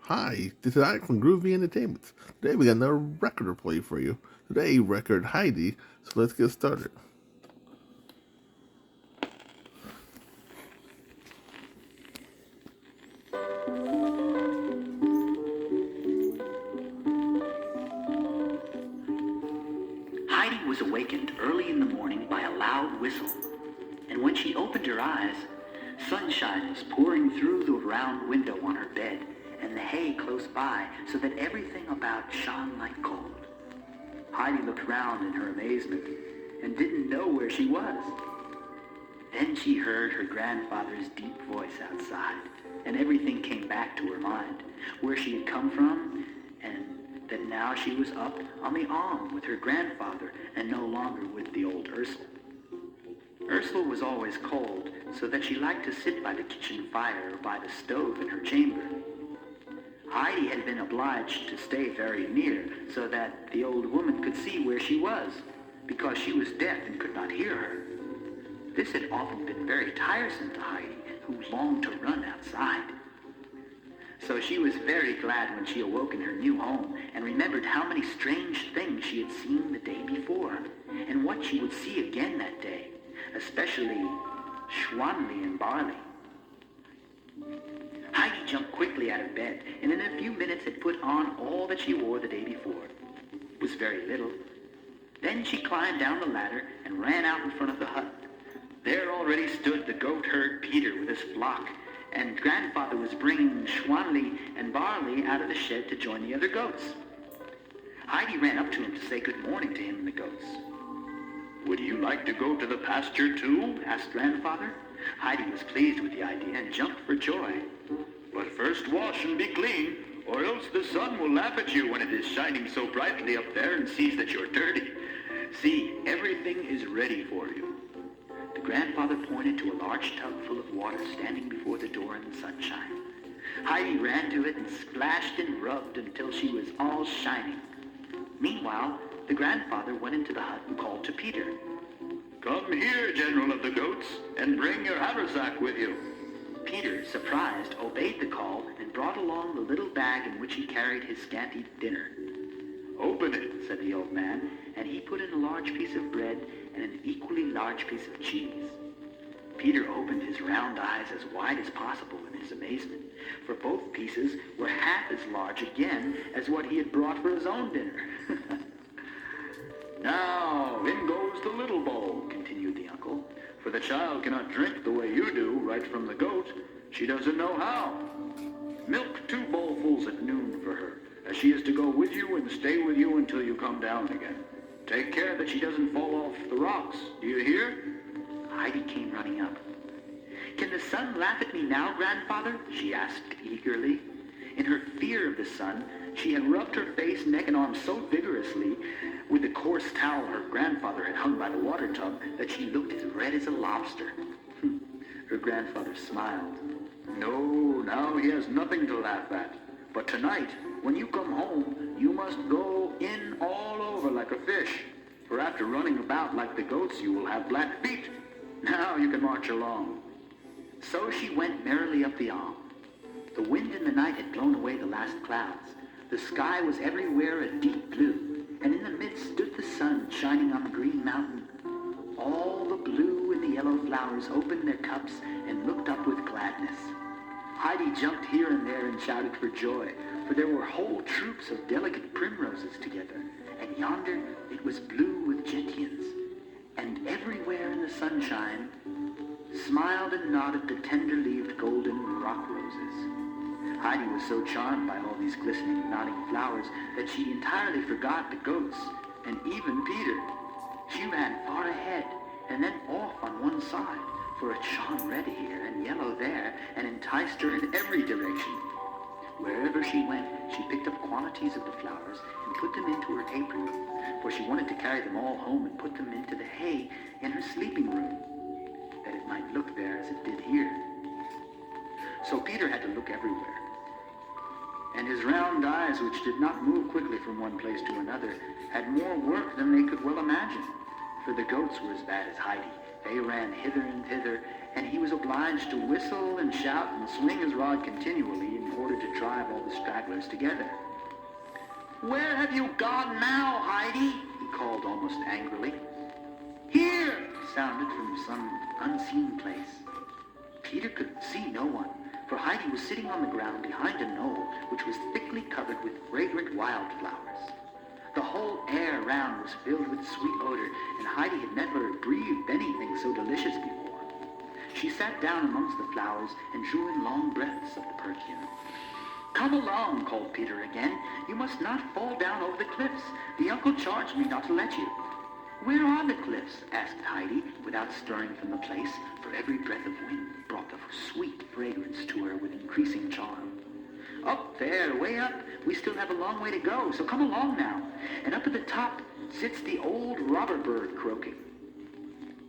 Hi, this is Ike from Groovy Entertainment. Today we got another record to play for you. Today, record Heidi, so let's get started. Heidi was awakened early in the morning by a loud whistle, and when she opened her eyes, sunshine was pouring through the round window on her bed, and the hay close by, so that everything about shone like gold. Heidi looked round in her amazement, and didn't know where she was. Then she heard her grandfather's deep voice outside, and everything came back to her mind, where she had come from, and that now she was up on the arm with her grandfather and no longer with the old Ursel. Ursel was always cold, so that she liked to sit by the kitchen fire or by the stove in her chamber. Heidi had been obliged to stay very near, so that the old woman could see where she was, because she was deaf and could not hear her. This had often been very tiresome to Heidi, who longed to run outside. So she was very glad when she awoke in her new home and remembered how many strange things she had seen the day before, and what she would see again that day, especially Schwanli and Barley. Heidi jumped quickly out of bed, and in a few minutes had put on all that she wore the day before. It was very little. Then she climbed down the ladder and ran out in front of the hut. There already stood the goat-herd Peter with his flock, and grandfather was bringing Schwanli and Barley out of the shed to join the other goats. Heidi ran up to him to say good morning to him and the goats. "Would you like to go to the pasture too?" asked grandfather. Heidi was pleased with the idea and jumped for joy. "But first wash and be clean, or else the sun will laugh at you when it is shining so brightly up there and sees that you're dirty. See, everything is ready for you." The grandfather pointed to a large tub full of water standing before the door in the sunshine. Heidi ran to it and splashed and rubbed until she was all shining. Meanwhile, the grandfather went into the hut and called to Peter. "Come here, General of the Goats, and bring your haversack with you." Peter, surprised, obeyed the call and brought along the little bag in which he carried his scanty dinner. "Open it," said the old man, and he put in a large piece of bread and an equally large piece of cheese. Peter opened his round eyes as wide as possible in his amazement, for both pieces were half as large again as what he had brought for his own dinner. "Now, in goes the little bowl," continued the uncle, "for the child cannot drink the way you do, right from the goat. She doesn't know how. Milk 2 bowlfuls at noon for her, as she is to go with you and stay with you until you come down again. Take care that she doesn't fall off the rocks. Do you hear?" Heidi came running up. "Can the sun laugh at me now, grandfather?" she asked eagerly. In her fear of the sun, she had rubbed her face, neck, and arms so vigorously with the coarse towel her grandfather had hung by the water tub that she looked as red as a lobster. Her grandfather smiled. "No, now he has nothing to laugh at. But tonight, when you come home, you must go in all over like a fish, for after running about like the goats you will have black feet. Now you can march along." So she went merrily up the arm. The wind in the night had blown away the last clouds. The sky was everywhere a deep blue, and in the midst stood the sun shining on the green mountain. All the blue and the yellow flowers opened their cups and looked up with gladness. Heidi jumped here and there and shouted for joy, for there were whole troops of delicate primroses together, and yonder it was blue with gentians, and everywhere in the sunshine smiled and nodded the tender-leaved golden rock roses. Heidi was so charmed by all these glistening, nodding flowers that she entirely forgot the goats and even Peter. She ran far ahead and then off on one side, for it shone red here and yellow there and enticed her in every direction. Wherever she went, she picked up quantities of the flowers and put them into her apron, for she wanted to carry them all home and put them into the hay in her sleeping room, that it might look there as it did here. So Peter had to look everywhere, and his round eyes, which did not move quickly from one place to another, had more work than they could well imagine, for the goats were as bad as Heidi. They ran hither and thither, and he was obliged to whistle and shout and swing his rod continually in order order to drive all the stragglers together. "Where have you gone now, Heidi?" he called almost angrily. "Here!" sounded from some unseen place. Peter could see no one, for Heidi was sitting on the ground behind a knoll which was thickly covered with fragrant wildflowers. The whole air around was filled with sweet odor, and Heidi had never breathed anything so delicious before. She sat down amongst the flowers and drew in long breaths of the perfume. "Come along," called Peter again. "You must not fall down over the cliffs. The uncle charged me not to let you." "Where are the cliffs?" asked Heidi, without stirring from the place, for every breath of wind brought the sweet fragrance to her with increasing charm. "Up there, way up. We still have a long way to go, so come along now. And up at the top sits the old robber bird croaking."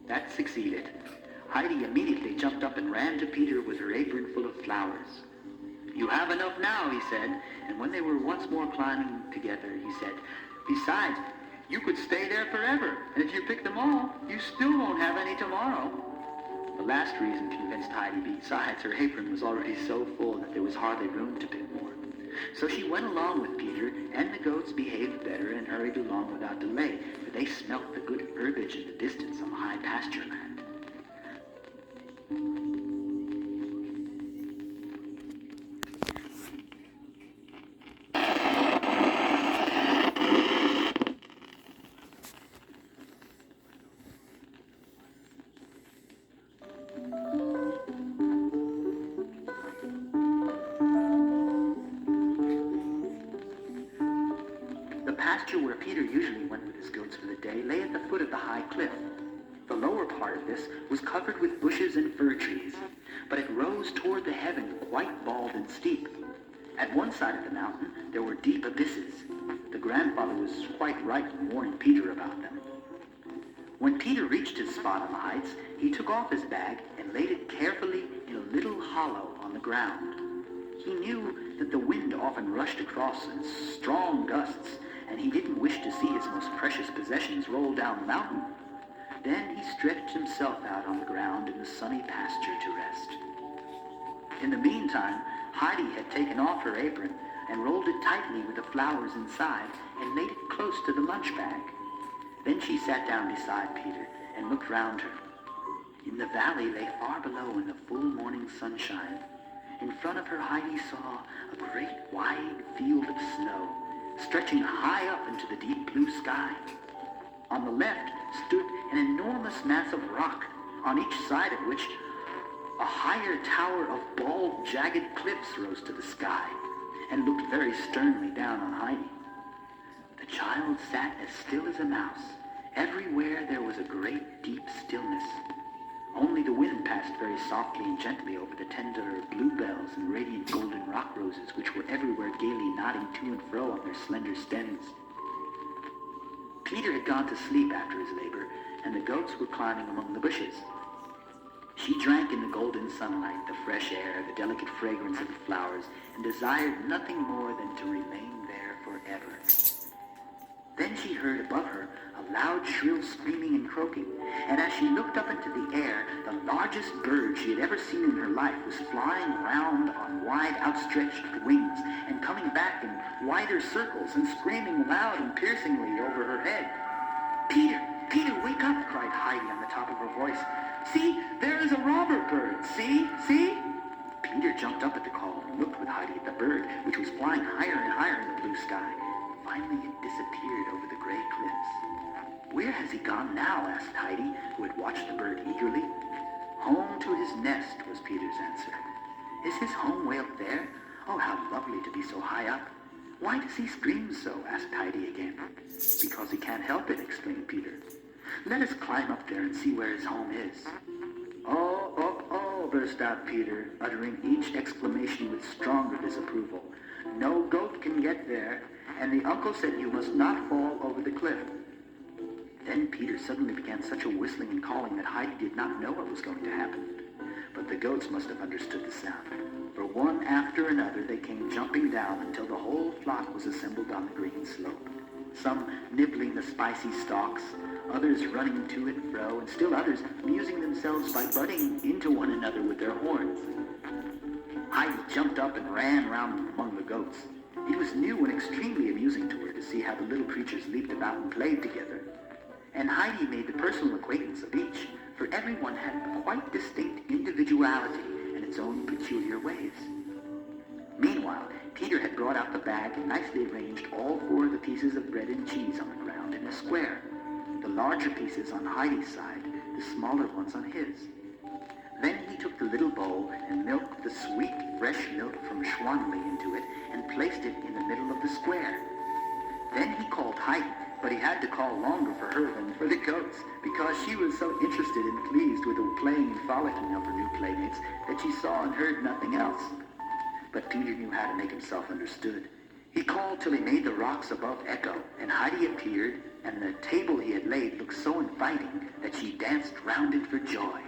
That succeeded. Heidi immediately jumped up and ran to Peter with her apron full of flowers. "You have enough now," he said, and when they were once more climbing together, he said, "Besides, you could stay there forever, and if you pick them all, you still won't have any tomorrow." The last reason convinced Heidi. Besides, her apron was already so full that there was hardly room to pick more. So she went along with Peter, and the goats behaved better and hurried along without delay, for they smelt the good herbage in the distance on the high pasture land. The pasture where Peter usually went with his goats for the day lay at the foot of the high cliff. The lower part of this was covered with bushes and fir trees, but it rose toward the heaven quite bald and steep. At one side of the mountain there were deep abysses. The grandfather was quite right in warning Peter about them. When Peter reached his spot on the heights, he took off his bag and laid it carefully in a little hollow on the ground. He knew that the wind often rushed across in strong gusts, and he didn't wish to see his most precious possessions roll down the mountain. Then he stretched himself out on the ground in the sunny pasture to rest. In the meantime, Heidi had taken off her apron and rolled it tightly with the flowers inside and laid it close to the lunch bag. Then she sat down beside Peter and looked round her. In the valley lay far below in the full morning sunshine. In front of her, Heidi saw a great wide field of snow, stretching high up into the deep blue sky. On the left stood an enormous mass of rock, on each side of which a higher tower of bald, jagged cliffs rose to the sky, and looked very sternly down on Heidi. The child sat as still as a mouse. Everywhere there was a great deep stillness. Only the wind passed very softly and gently over the tender bluebells and radiant golden rock roses, which were everywhere gaily nodding to and fro on their slender stems. Peter had gone to sleep after his labor, and the goats were climbing among the bushes. She drank in the golden sunlight, the fresh air, the delicate fragrance of the flowers, and desired nothing more than to remain there forever. Then she heard above her a loud, shrill screaming and croaking, and as she looked up into the air, the largest bird she had ever seen in her life was flying round on wide, outstretched wings and coming back in wider circles and screaming loud and piercingly over her head. "Peter, Peter, wake up!" cried Heidi on the top of her voice. "See, there is a robber bird! See, see!" Peter jumped up at the call and looked with Heidi at the bird, which was flying higher and higher in the blue sky. Finally it disappeared over the gray cliffs. "Where has he gone now?" asked Heidi, who had watched the bird eagerly. "Home to his nest," was Peter's answer. "Is his home way up there? Oh, how lovely to be so high up." "Why does he scream so?" asked Heidi again. "Because he can't help it," explained Peter. "Let us climb up there and see where his home is." "Oh, oh, oh," burst out Peter, uttering each exclamation with stronger disapproval. "No goat can get there, and the uncle said you must not fall over the cliff." Then Peter suddenly began such a whistling and calling that Heidi did not know what was going to happen. But the goats must have understood the sound, for one after another they came jumping down until the whole flock was assembled on the green slope. Some nibbling the spicy stalks, others running to and fro, and still others amusing themselves by butting into one another with their horns. Heidi jumped up and ran round among the goats. It was new and extremely amusing to her to see how the little creatures leaped about and played together. And Heidi made the personal acquaintance of each, for everyone had a quite distinct individuality and its own peculiar ways. Meanwhile, Peter had brought out the bag and nicely arranged all 4 of the pieces of bread and cheese on the ground in a square, the larger pieces on Heidi's side, the smaller ones on his. Then he took the little bowl and milked the sweet, fresh milk from Schwanli into it and placed it in the middle of the square. Then he called Heidi, but he had to call longer for her than for the goats, because she was so interested and pleased with the playing and frolicking of her new playmates that she saw and heard nothing else. But Peter knew how to make himself understood. He called till he made the rocks above echo, and Heidi appeared, and the table he had laid looked so inviting that she danced round it for joy.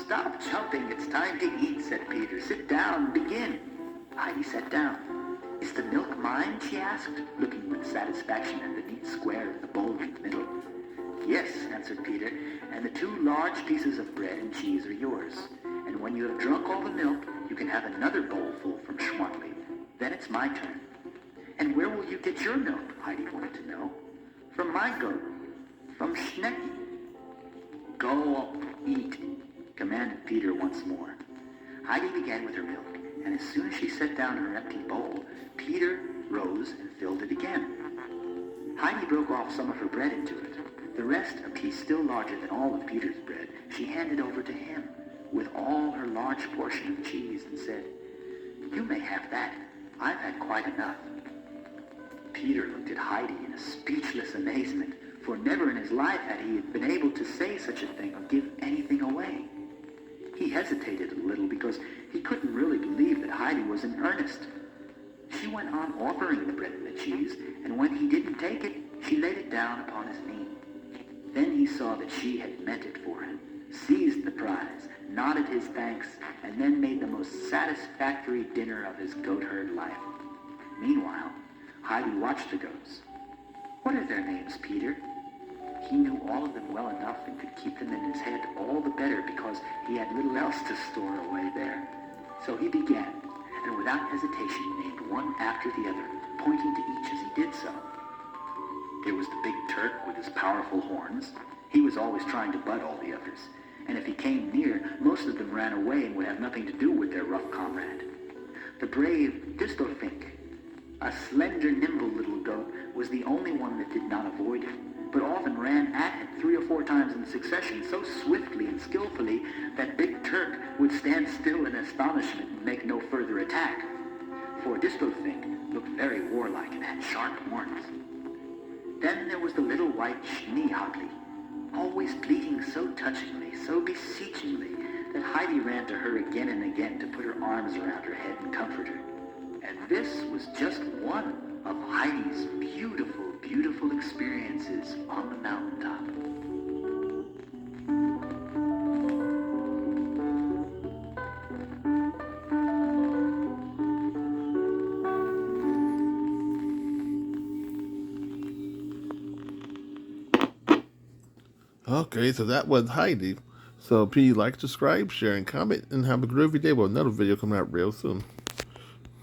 "Stop jumping, it's time to eat," said Peter. "Sit down and begin." Heidi sat down. "Is the milk mine?" she asked, looking with satisfaction at the neat square of the bowl in the middle. "Yes," answered Peter, "and the 2 large pieces of bread and cheese are yours. And when you have drunk all the milk, you can have another bowlful from Schwanli. Then it's my turn." "And where will you get your milk?" Heidi wanted to know. "From my goat, from Schnecki." "Go eat," commanded Peter once more. Heidi began with her milk, and as soon as she set down her empty bowl, Peter rose and filled it again. Heidi broke off some of her bread into it. The rest, a piece still larger than all of Peter's bread, she handed over to him, with all her large portion of cheese, and said, "You may have that. I've had quite enough." Peter looked at Heidi in a speechless amazement, for never in his life had he been able to say such a thing or give anything away. He hesitated a little because he couldn't really believe that Heidi was in earnest. She went on offering the bread and the cheese, and when he didn't take it, she laid it down upon his knee. Then he saw that she had meant it for him, seized the prize, nodded his thanks, and then made the most satisfactory dinner of his goatherd life. Meanwhile, Heidi watched the goats. "What are their names, Peter?" He knew all of them well enough and could keep them in his head all the better because he had little else to store away there. So he began, and without hesitation named one after the other, pointing to each as he did so. There was the big Turk with his powerful horns. He was always trying to butt all the others, and if he came near, most of them ran away and would have nothing to do with their rough comrade. The brave Distelfink, a slender, nimble little goat, was the only one that did not avoid him, but often ran at him 3 or 4 times in succession so swiftly and skillfully that Big Turk would stand still in astonishment and make no further attack. For Distelfink looked very warlike and had sharp horns. Then there was the little white Schneehagli, always bleating so touchingly, so beseechingly, that Heidi ran to her again and again to put her arms around her head and comfort her. And this was just one of Heidi's beautiful, beautiful experiences on the mountaintop. Okay, so that was Heidi. So please like, subscribe, share, and comment, and have a groovy day with another video coming out real soon.